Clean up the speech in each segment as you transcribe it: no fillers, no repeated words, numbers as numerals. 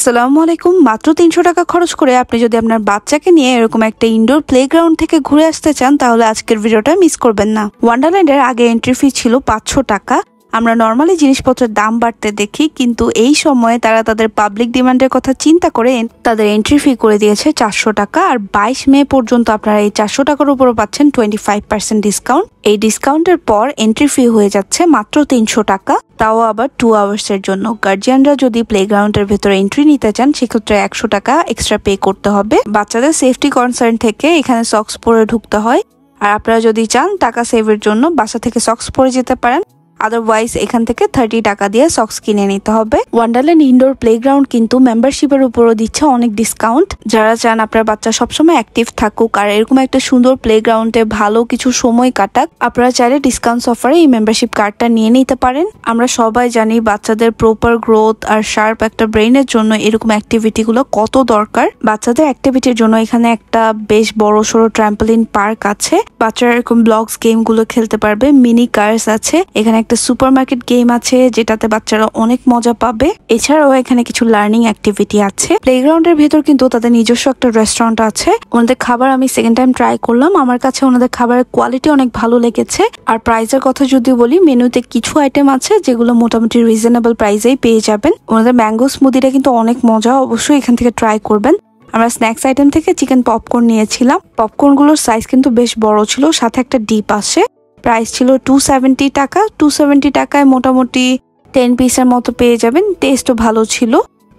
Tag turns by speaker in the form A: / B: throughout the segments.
A: আসসালামু আলাইকুম। মাত্র ৩০০ টাকা খরচ করে আপনি যদি আপনার বাচ্চাকে নিয়ে এরকম একটা ইনডোর প্লেগ্রাউন্ড থেকে ঘুরে আসতে চান তাহলে আজকের ভিডিওটা মিস করবেন না। ওয়ান্ডারল্যান্ডের আগে এন্ট্রি ফি ছিল ৫০০ টাকা। আমরা নর্মালি জিনিসপত্রের দাম বাড়তে দেখি, কিন্তু এই সময়ে তারা তাদের পাবলিক ডিমান্ডের কথা চিন্তা করে তাদের এন্ট্রি ফি করে দিয়েছে ৪০০ টাকা। আর ২২ মে পর্যন্ত আপনারা এই ৪০০ টাকার উপরও পাচ্ছেন 25% ডিসকাউন্ট। এই ডিসকাউন্টের পর এন্ট্রি ফি হয়ে যাচ্ছে মাত্র ৩০০ টাকা, তাও আবার 2 আওয়ার্সের জন্য। গার্জিয়ানরা যদি প্লেগ্রাউন্ডের ভেতরে এন্ট্রি নিতে চান সেক্ষেত্রে ১০০ টাকা এক্সট্রা পে করতে হবে। বাচ্চাদের সেফটি কনসার্ন থেকে এখানে সক্স পরে ঢুকতে হয়। আর আপনারা যদি চান টাকা সেভের জন্য বাসা থেকে সক্স পরে যেতে পারেন, আদারওয়াইজ এখান থেকে 30 টাকা দিয়ে সক্স কিনে নিতে হবে। ওয়ান্ডারল্যান্ড ইনডোর প্লেগ্রাউন্ড কিন্তু মেম্বারশিপের উপরও দিচ্ছে অনেক ডিসকাউন্ট। যারা চান আপনার বাচ্চা সবসময় অ্যাক্টিভ থাকুক আর এরকম একটা সুন্দর প্লেগ্রাউন্ডে ভালো কিছু সময় কাটাক, আপনারা চাইলে ডিসকাউন্ট অফারে এই মেম্বারশিপ কার্ডটা নিয়ে নিতে পারেন। আমরা সবাই জানি বাচ্চাদের প্রপার গ্রোথ আর শার্প একটা ব্রেইনের জন্য এরকম অ্যাক্টিভিটিগুলো কত দরকার। বাচ্চাদের অ্যাক্টিভিটির জন্য এখানে একটা বেশ বড় সড়ো ট্রাম্পলিন পার্ক আছে, বাচ্চারা এরকম ব্লকস গেমগুলো খেলতে পারবে। মিনি কার্স আছে, এখানে একটা সুপারমার্কেট গেম আছে যেটাতে বাচ্চারা অনেক মজা পাবে। এছাড়াও এখানে কিছু লার্নিং অ্যাক্টিভিটি আছে। প্লেগ্রাউন্ডের ভেতর কিন্তু তাদের নিজস্ব একটা রেস্টুরেন্ট আছে। ওনাদের খাবার আমি সেকেন্ড টাইম ট্রাই করলাম, আমার কাছে ওনাদের খাবারের কোয়ালিটি অনেক ভালো লেগেছে। আর প্রাইসের কথা যদি বলি, মেনুতে কিছু আইটেম আছে যেগুলো মোটামুটি রিজনেবল প্রাইসেই পেয়ে যাবেন। ওনাদের ম্যাঙ্গো স্মুদিটা কিন্তু অনেক মজা, অবশ্যই এখান থেকে ট্রাই করবেন। আমরা স্ন্যাক্স আইটেম থেকে চিকেন পপকর্ন নিয়েছিলাম। পপকর্নগুলোর সাইজ কিন্তু বেশ বড় ছিল, সাথে একটা ডিপ আসে। প্রাইস ছিল 270 টাকা। 270 টাকায় মোটামুটি 10 পিসের মতো পেয়ে যাবেন। টেস্টও ভালো ছিল।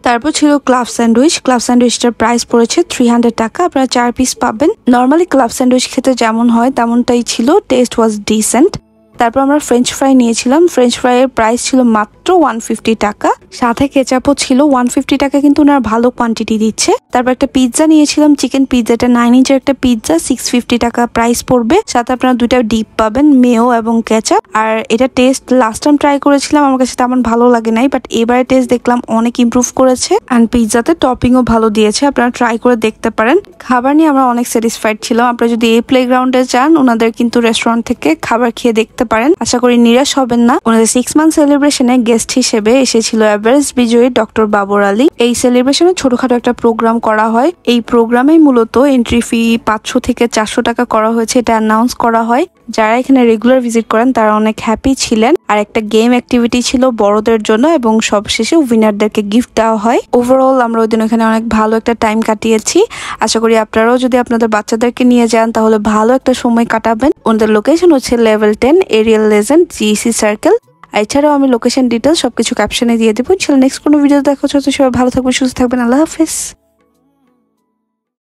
A: তারপর ছিল ক্লাব স্যান্ডউইচ। ক্লাব স্যান্ডউইচটার প্রাইস পড়েছে 300 টাকা। আপনারা 4 পিস পাবেন। নর্মালি ক্লাব স্যান্ডউইচ খেতে যেমন হয় তেমনটাই ছিল, টেস্ট ওয়াজ ডিসেন্ট। তারপর আমরা ফ্রেঞ্চ ফ্রাই নিয়েছিলাম। ফ্রেঞ্চ ফ্রাই এর প্রাইস ছিল মাত্র 150 টাকা, সাথে কেচাপও ছিল। 150 টাকা কিন্তু ওনারা ভালো কোয়ান্টিটি দিচ্ছে। তারপর একটা পিৎজা নিয়েছিলাম, চিকেন পিৎজাটা 9 ইঞ্চের একটা পিৎজা, 650 টাকা প্রাইস পড়বে। সাথে আপনারা 2টা ডিপ পাবেন, মেও এবং কেচাপ। আর এটা টেস্ট লাস্ট টাইম ট্রাই করেছিলাম, আমার কাছে তেমন ভালো লাগে নাই, বাট এবারে টেস্ট দেখলাম অনেক ইমপ্রুভ করেছে। অ্যান্ড পিৎজাতে টপিংও ভালো দিয়েছে, আপনারা ট্রাই করে দেখতে পারেন। খাবার নিয়ে আমরা অনেক স্যাটিসফাইড ছিলাম। আপনারা যদি এই প্লেগ্রাউন্ডে যান, ওনাদের কিন্তু রেস্টুরেন্ট থেকে খাবার খেয়ে দেখতে পারেন, আশা করি নিরাশ হবেন না। ওনাদের 6 মান্থ সেলিব্রেশনে গেস্ট হিসেবে এসেছিল এভারেস্ট বিজয়ী ডক্টর বাবর আলী। এই সেলিব্রেশনে ছোটখাটো একটা প্রোগ্রাম করা হয়। এই প্রোগ্রামে মূলত এন্ট্রি ফি 500 থেকে 400 টাকা করা হয়েছে, এটা অ্যানাউন্স করা হয়। যারা এখানে রেগুলার ভিজিট করেন তারা অনেক হ্যাপি ছিলেন। আর একটা গেম অ্যাক্টিভিটি ছিল বড়দের জন্য এবং সবশেষে উইনারদেরকে গিফট দেওয়া হয়। ওভারঅল আমরা ওই দিন ওখানে অনেক ভালো একটা টাইম কাটিয়েছি। আশা করি আপনারাও যদি আপনাদের বাচ্চাদেরকে নিয়ে যান তাহলে ভালো একটা সময় কাটাবেন। ওনাদের লোকেশন হচ্ছে level 10 aerial legend GC circle. এছাড়াও আমি লোকেশন ডিটেলস সবকিছু ক্যাপশনে দিয়ে দেবো। নেক্সট কোনো ভিডিও দেখা হচ্ছে। সবাই ভালো থাকবেন, সুস্থ থাকবেন। আল্লাহ হাফেজ।